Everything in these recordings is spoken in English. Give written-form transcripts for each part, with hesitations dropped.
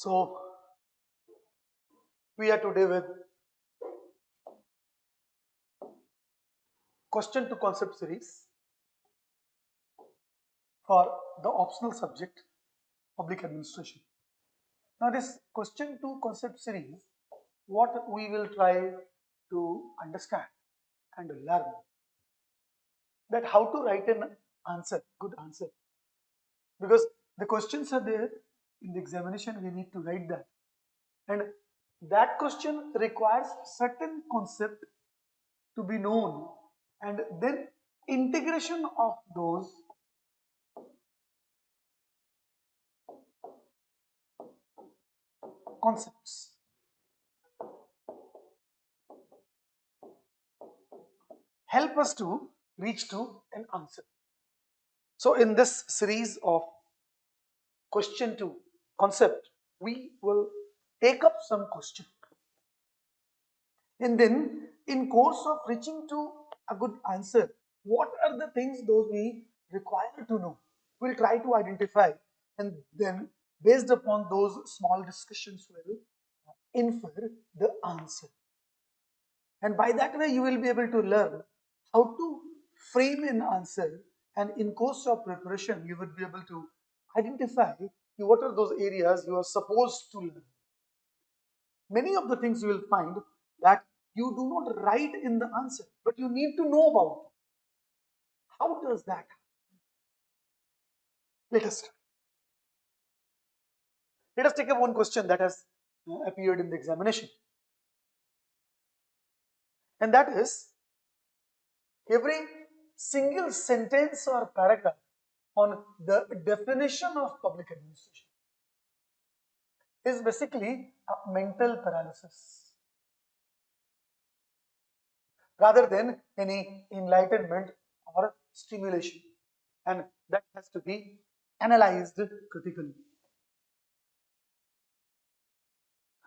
So we are today with question to concept series for the optional subject public administration. Now this question to concept series, what we will try to understand and learn that how to write an answer, good answer, because the questions are there in the examination, we need to write that, and that question requires certain concept to be known and then integration of those concepts help us to reach to an answer. So in this series of question to concept, we will take up some question, and then in course of reaching to a good answer, what are the things those we require to know, we'll try to identify, and then based upon those small discussions will infer the answer, and by that way you will be able to learn how to frame an answer, and in course of preparation you would be able to identify what are those areas you are supposed to learn. Many of the things you will find that you do not write in the answer, but you need to know about it. How does that happen? Let us try. Let us take up one question that has appeared in the examination, and that is every single sentence or paragraph on the definition of public administration is basically a mental paralysis rather than any enlightenment or stimulation, and that has to be analyzed critically.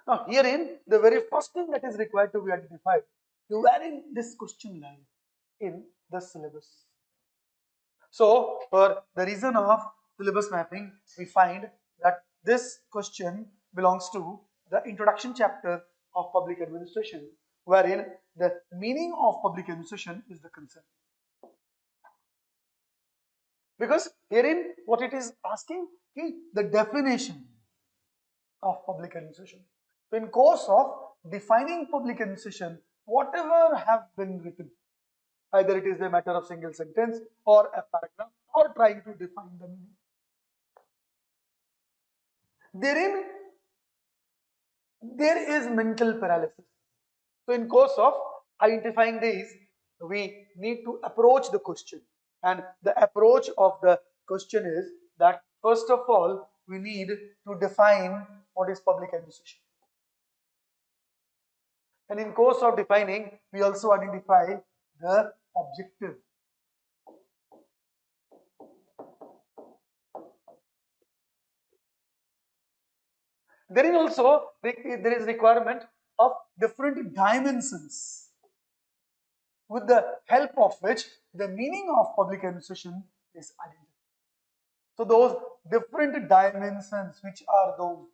Now herein the very first thing that is required to be identified, wherein this question lies in the syllabus. So for the reason of syllabus mapping, we find that this question belongs to the introduction chapter of public administration, wherein the meaning of public administration is the concern. Because herein what it is asking is the definition of public administration. So in course of defining public administration, whatever have been written, either it is a matter of single sentence or a paragraph or trying to define the meaning, therein there is mental paralysis. So in course of identifying these, we need to approach the question, and the approach of the question is that first of all we need to define what is public administration, and in course of defining we also identify the objective. There is requirement of different dimensions with the help of which the meaning of public administration is identified. So those different dimensions, which are those?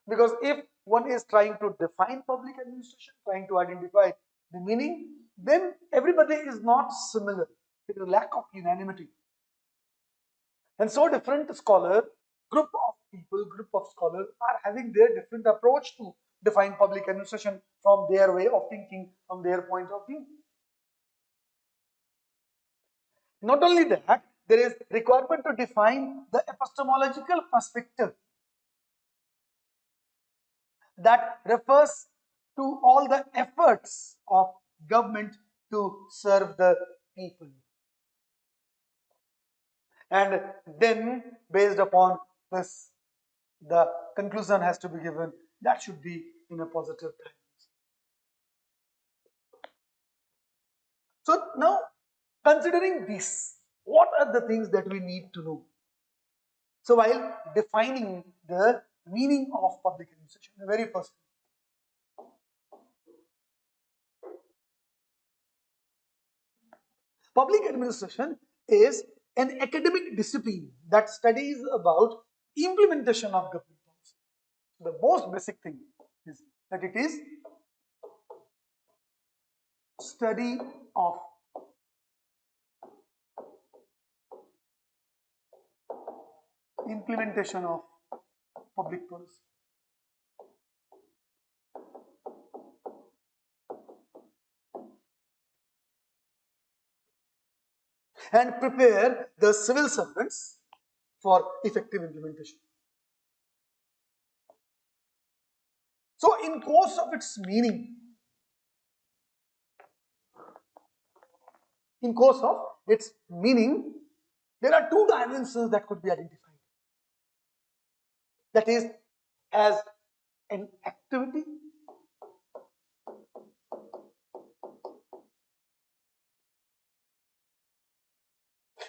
Because if one is trying to define public administration, trying to identify the meaning, then everybody is not similar. There is a lack of unanimity. And so different group of scholars are having their different approach to define public administration from their way of thinking, from their point of view. Not only that, there is requirement to define the epistemological perspective that refers to all the efforts of government to serve the people. And then based upon this, the conclusion has to be given that should be in a positive terms. So now, considering this, what are the things that we need to know? So while defining the meaning of public administration, the very first thing, public administration is an academic discipline that studies about implementation of government The most basic thing is that it is study of implementation of public policy and prepare the civil servants for effective implementation. So in course of its meaning, there are two dimensions that could be identified. That is, as an activity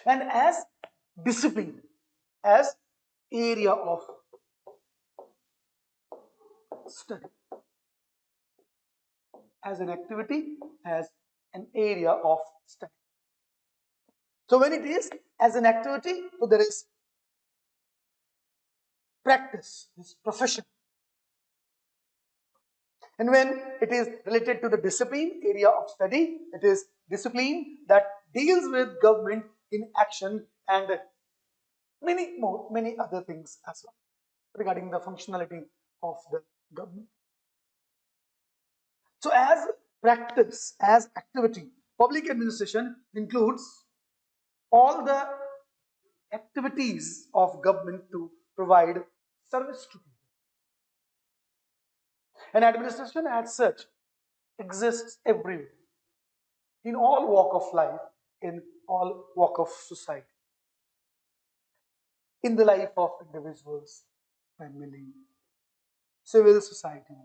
and as discipline, as area of study. As an activity, as an area of study. So when it is as an activity, so there is practice, this profession. And when it is related to the discipline, area of study, it is discipline that deals with government in action and many other things as well regarding the functionality of the government. So as practice, as activity, public administration includes all the activities of government to provide service to people. And administration as such exists everywhere, in all walk of life, in all walk of society, in the life of individuals, family, civil society,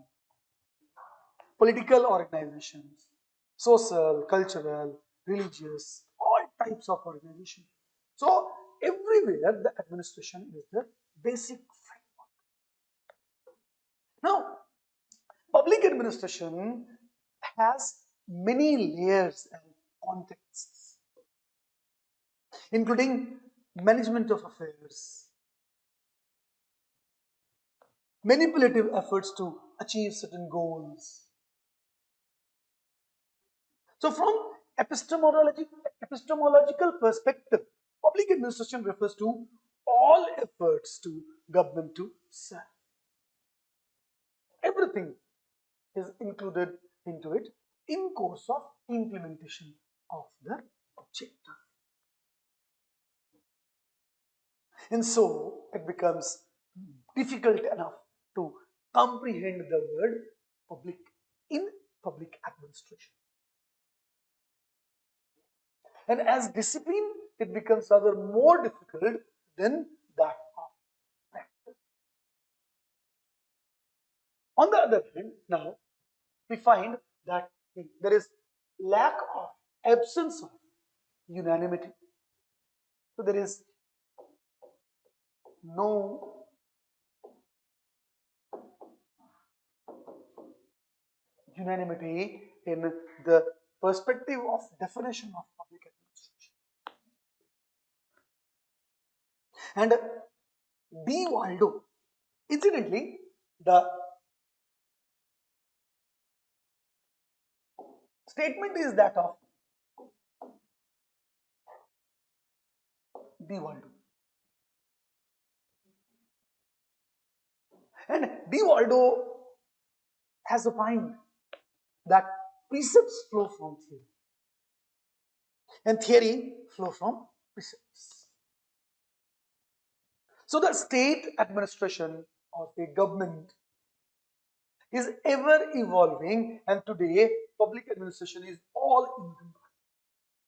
political organizations, social, cultural, religious, all types of organizations. So everywhere the administration is the basic framework. Now, public administration has many layers and contexts, including management of affairs, manipulative efforts to achieve certain goals. So from epistemological perspective, public administration refers to all efforts to government to serve. Everything is included into it in course of implementation of the objective. And so it becomes difficult enough to comprehend the word public in public administration. And as discipline, it becomes rather more difficult than that of practice. On the other hand, now we find that there is lack of absence of unanimity. So there is no unanimity in the perspective of definition of public administration. And D. Waldo, incidentally, the statement is that of D. Waldo. And D. Waldo has opined that precepts flow from theory and theory flow from precepts. So the state administration or the government is ever evolving, and today public administration is all encompassing.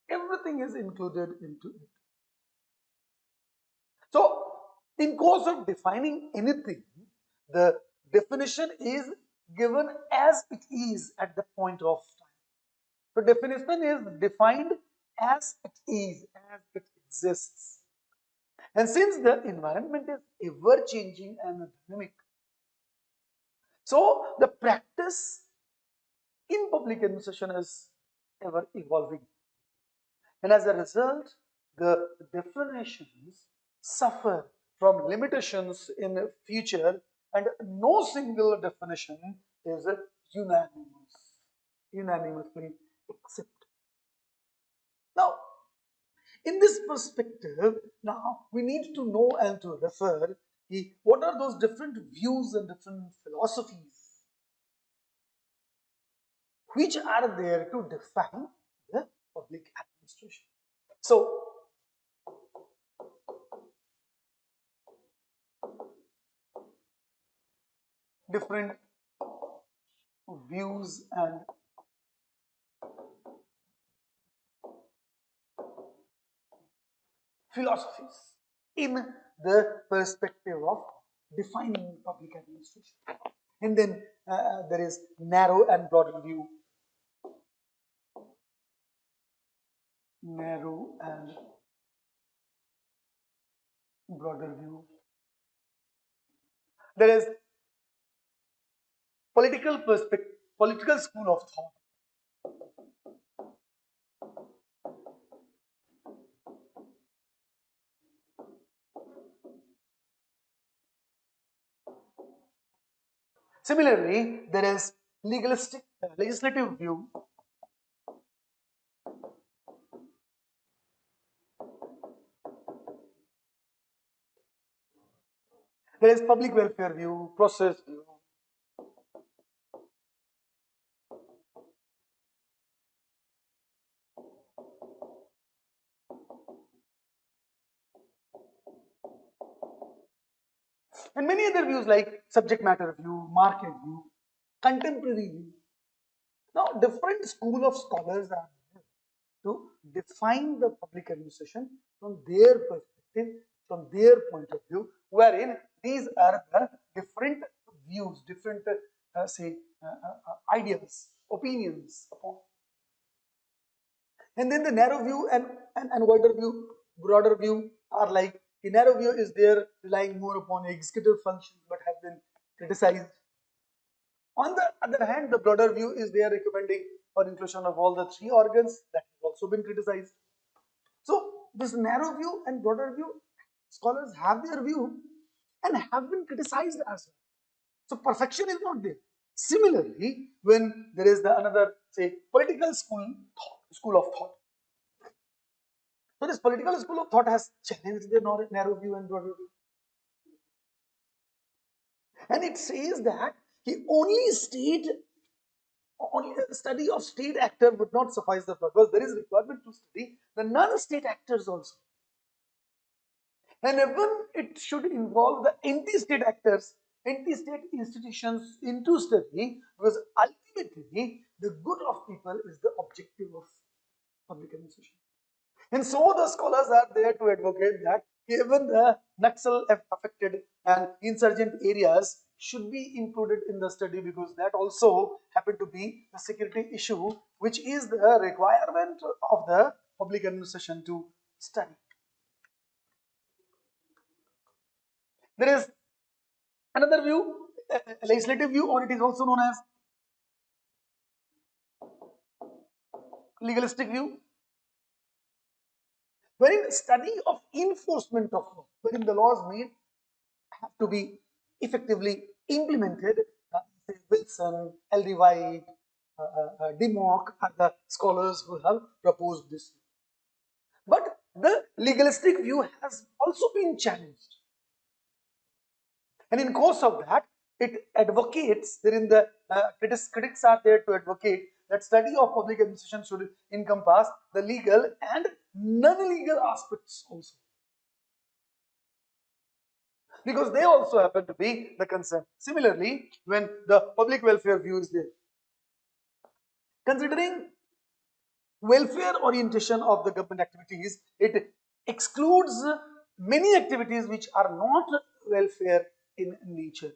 Everything is included into it. So in course of defining anything, the definition is given as it is at the point of time. So definition is defined as it is, as it exists. And since the environment is ever changing and dynamic, so the practice in public administration is ever evolving. And as a result, the definitions suffer from limitations in future and no single definition is unanimously accepted. Now, in this perspective, now we need to know and to refer what are those different views and different philosophies which are there to define the public administration. So, different views and philosophies in the perspective of defining public administration. And then there is narrow and broader view. Narrow and broader view. There is political perspective, political school of thought. Similarly, there is legislative view. There is public welfare view, process view. And many other views like subject matter view, market view, contemporary view. Now, different school of scholars are there to define the public administration from their perspective, from their point of view, wherein these are the different views, different ideas, opinions upon. And then the narrow view and wider view, broader view are like the narrow view is there relying more upon executive functions but has been criticized. On the other hand, the broader view is there recommending for inclusion of all the three organs that has also been criticized. So this narrow view and broader view, scholars have their view and have been criticized as well. So perfection is not there. Similarly, when there is the another say political school of thought. So this political school of thought has challenged the narrow view and broader view. And it says that only study of state actor would not suffice the purpose. There is requirement to study the non-state actors also. And even it should involve the anti-state actors, anti-state institutions into study, because ultimately the good of people is the objective of public administration. And so the scholars are there to advocate that even the Naxal affected and insurgent areas should be included in the study, because that also happened to be a security issue which is the requirement of the public administration to study. There is another view, a legislative view, or it is also known as legalistic view, wherein study of enforcement of law, wherein the laws made have to be effectively implemented. Wilson, L.D. White, Demock are the scholars who have proposed this. But the legalistic view has also been challenged. And in course of that, it advocates, critics are there to advocate that study of public administration should encompass the legal and non-legal aspects also, because they also happen to be the concern. Similarly, when the public welfare view is there, considering welfare orientation of the government activities, it excludes many activities which are not welfare in nature,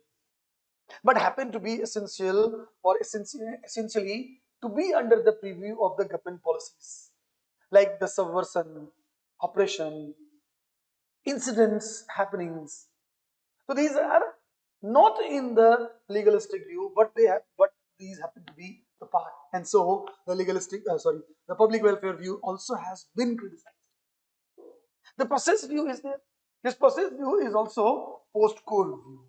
but happen to be essential or essentially to be under the preview of the government policies, like the subversion, oppression, incidents, happenings. So these are not in the legalistic view, but these happen to be the part. And so the public welfare view also has been criticized. The process view is there. This process view is also post-core view.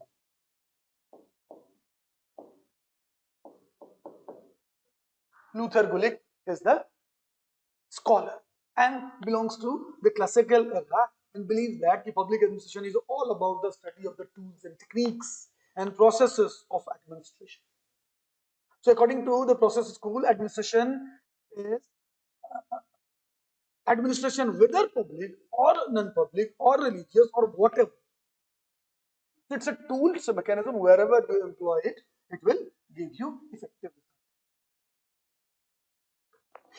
Luther Gulick is the scholar and belongs to the classical era and believes that the public administration is all about the study of the tools and techniques and processes of administration. So according to the process school, administration is administration whether public or non-public or religious or whatever. It's a tool, it's a mechanism, wherever you employ it, it will give you effective result.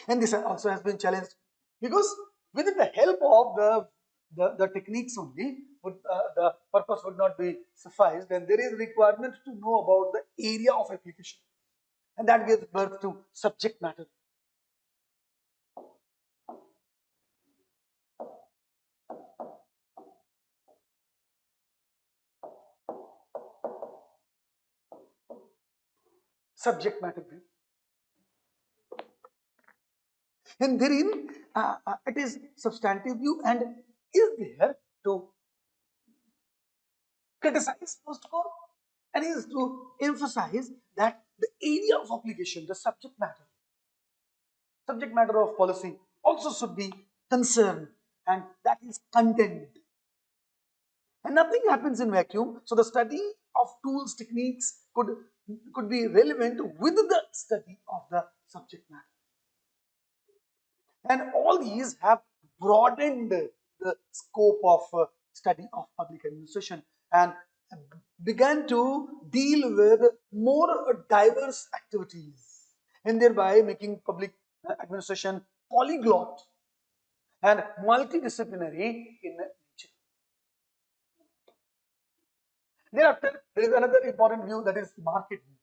And this also has been challenged because with the help of the techniques only, the purpose would not be sufficed, and there is requirement to know about the area of application, and that gives birth to subject matter. Subject matter view. And therein it is substantive view and is there to criticize first core and is to emphasize that the area of application, the subject matter of policy also should be concerned, and that is content. And nothing happens in vacuum, so the study of tools, techniques could be relevant with the study of the subject matter. And all these have broadened the scope of study of public administration and began to deal with more diverse activities and thereby making public administration polyglot and multidisciplinary in nature. Thereafter, there is another important view, that is market view.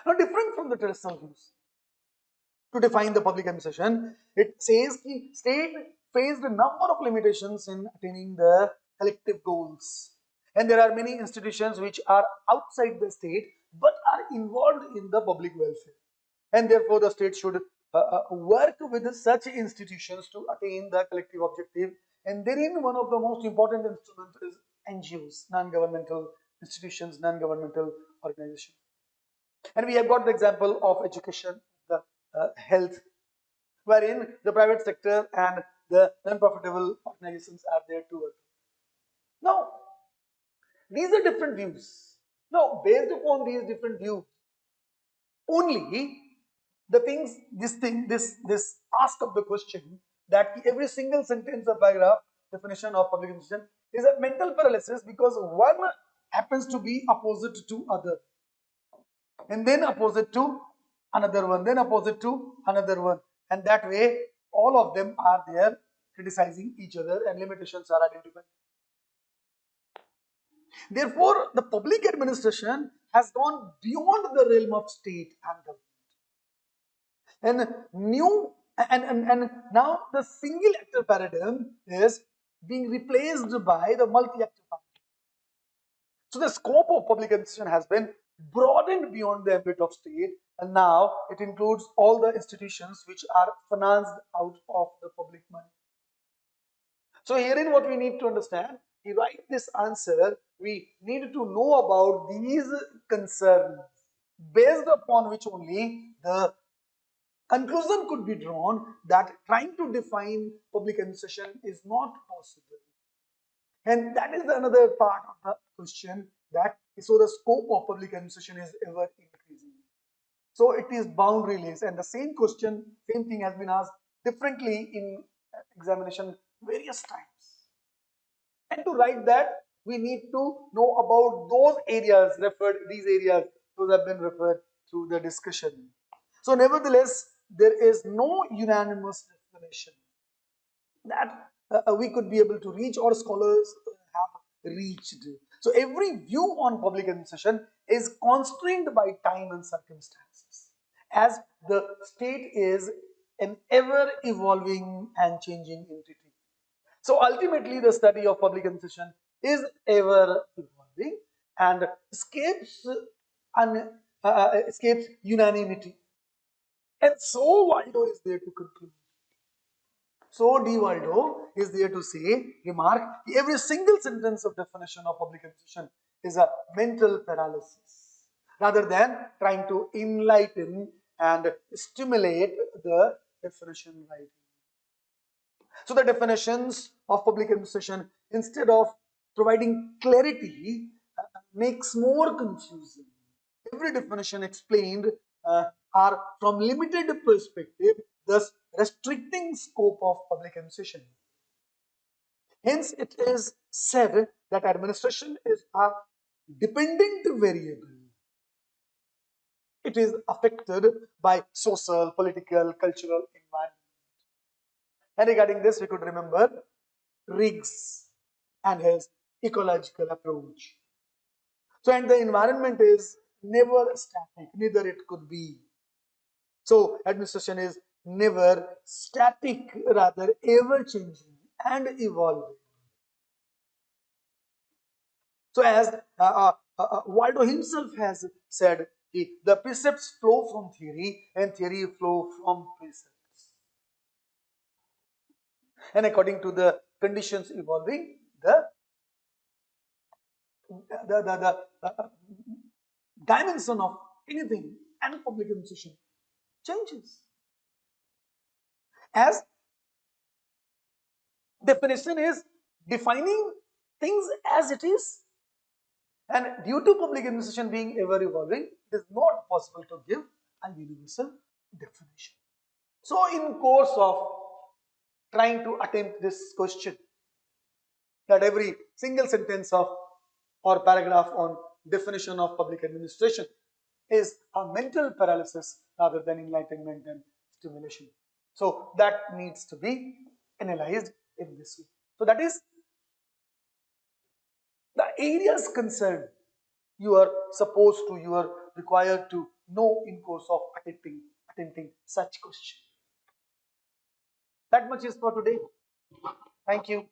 Now, different from the traditional views. To define the public administration, it says the state faced a number of limitations in attaining the collective goals. And there are many institutions which are outside the state but are involved in the public welfare. And therefore, the state should work with such institutions to attain the collective objective. And therein, one of the most important instruments is NGOs, non-governmental institutions, non-governmental organizations. And we have got the example of education, the health, wherein the private sector and the non-profitable organizations are there to work. Now, these are different views. Now, based upon these different views, only the things, this ask of the question that every single sentence or paragraph definition of public administration is a mental paralysis, because one happens to be opposite to other, and then opposite to another one, then opposite to another one, and that way all of them are there criticizing each other and limitations are identified. Therefore, the public administration has gone beyond the realm of state and government. And new and now the single actor paradigm is being replaced by the multi-actor paradigm. So the scope of public administration has been broadened beyond the ambit of state, and now it includes all the institutions which are financed out of the public money. So herein what we need to understand, to write this answer, we need to know about these concerns, based upon which only the conclusion could be drawn that trying to define public administration is not possible. And that is another part of the question, that so the scope of public administration is ever increasing. So it is boundaryless, and the same question, same thing has been asked differently in examination various times. And to write that, we need to know about those areas referred, these areas, those have been referred through the discussion. So nevertheless, there is no unanimous explanation that we could be able to reach, or scholars have reached. So every view on public administration is constrained by time and circumstances, as the state is an ever evolving and changing entity. So ultimately, the study of public administration is ever evolving and escapes unanimity. And so Waldo is there to conclude So De Waldo is there to say, remark, every single sentence of definition of public administration is a mental paralysis, rather than trying to enlighten and stimulate the definition writing. So the definitions of public administration, instead of providing clarity, makes more confusing. Every definition explained are from limited perspective, thus restricting scope of public administration. Hence, it is said that administration is a dependent variable. It is affected by social, political, cultural environment. And regarding this, we could remember Riggs and his ecological approach. So, and the environment is never static, neither it could be. So, administration is never static, rather ever changing and evolving. So, as Waldo himself has said, the precepts flow from theory and theory flow from precepts. And according to the conditions evolving, the dimension of anything and public administration changes. As definition is defining things as it is, and due to public administration being ever evolving, it is not possible to give a universal definition. So, in course of trying to attempt this question, that every single sentence of or paragraph on definition of public administration is a mental paralysis rather than enlightenment and stimulation. So that needs to be analyzed in this way. So that is the areas concerned you are supposed to, you are required to know in course of attempting such question. That much is for today. Thank you.